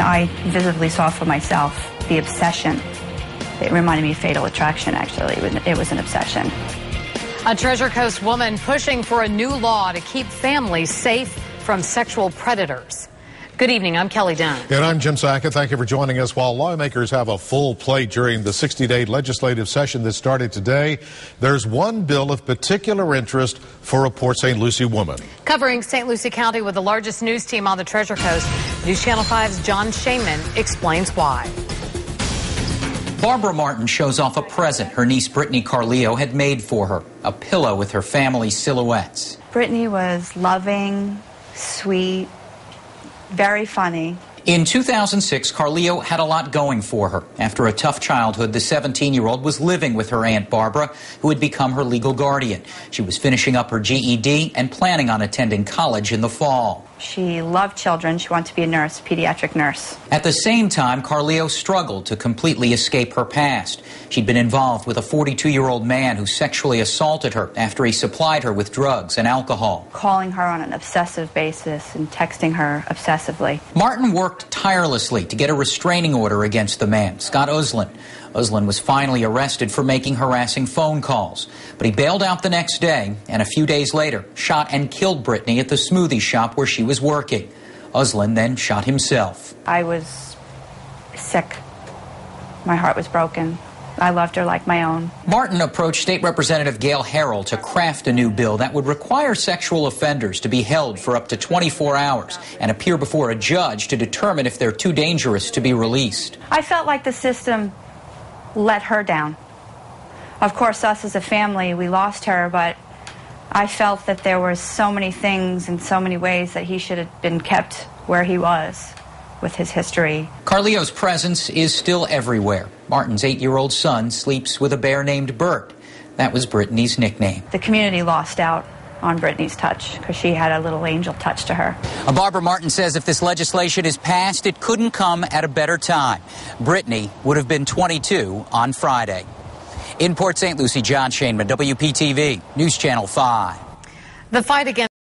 I visibly saw for myself the obsession. It reminded me of Fatal Attraction, actually. It was an obsession. A Treasure Coast woman pushing for a new law to keep families safe from sexual predators. Good evening, I'm Kelly Dunn. And I'm Jim Sackett. Thank you for joining us. While lawmakers have a full plate during the 60-day legislative session that started today, there's one bill of particular interest for a Port St. Lucie woman. Covering St. Lucie County with the largest news team on the Treasure Coast, News Channel 5's John Shainman explains why. Barbara Martin shows off a present her niece Brittany Carleo had made for her, a pillow with her family's silhouettes. Brittany was loving, sweet, very funny. In 2006, Carleo had a lot going for her. After a tough childhood, the 17-year-old was living with her Aunt Barbara, who had become her legal guardian. She was finishing up her GED and planning on attending college in the fall. She loved children. She wanted to be a nurse, pediatric nurse. At the same time, Carleo struggled to completely escape her past. She'd been involved with a 42-year-old man who sexually assaulted her after he supplied her with drugs and alcohol. Calling her on an obsessive basis and texting her obsessively. Martin worked tirelessly to get a restraining order against the man, Scott Uslan. Uslan was finally arrested for making harassing phone calls, but he bailed out the next day and a few days later shot and killed Brittany at the smoothie shop where she was working. Uslan then shot himself. I was sick. My heart was broken. I loved her like my own. Martin approached State Representative Gail Harrell to craft a new bill that would require sexual offenders to be held for up to 24 hours and appear before a judge to determine if they're too dangerous to be released. I felt like the system let her down. Of course, us as a family, we lost her, but I felt that there were so many things in so many ways that he should have been kept where he was with his history. Carleo's presence is still everywhere. Martin's 8-year-old son sleeps with a bear named Bert. That was Brittany's nickname. The community lost out on Brittany's touch because she had a little angel touch to her. Barbara Martin says if this legislation is passed, it couldn't come at a better time. Brittany would have been 22 on Friday. In Port St. Lucie, John Shainman, WPTV, News Channel 5. The fight against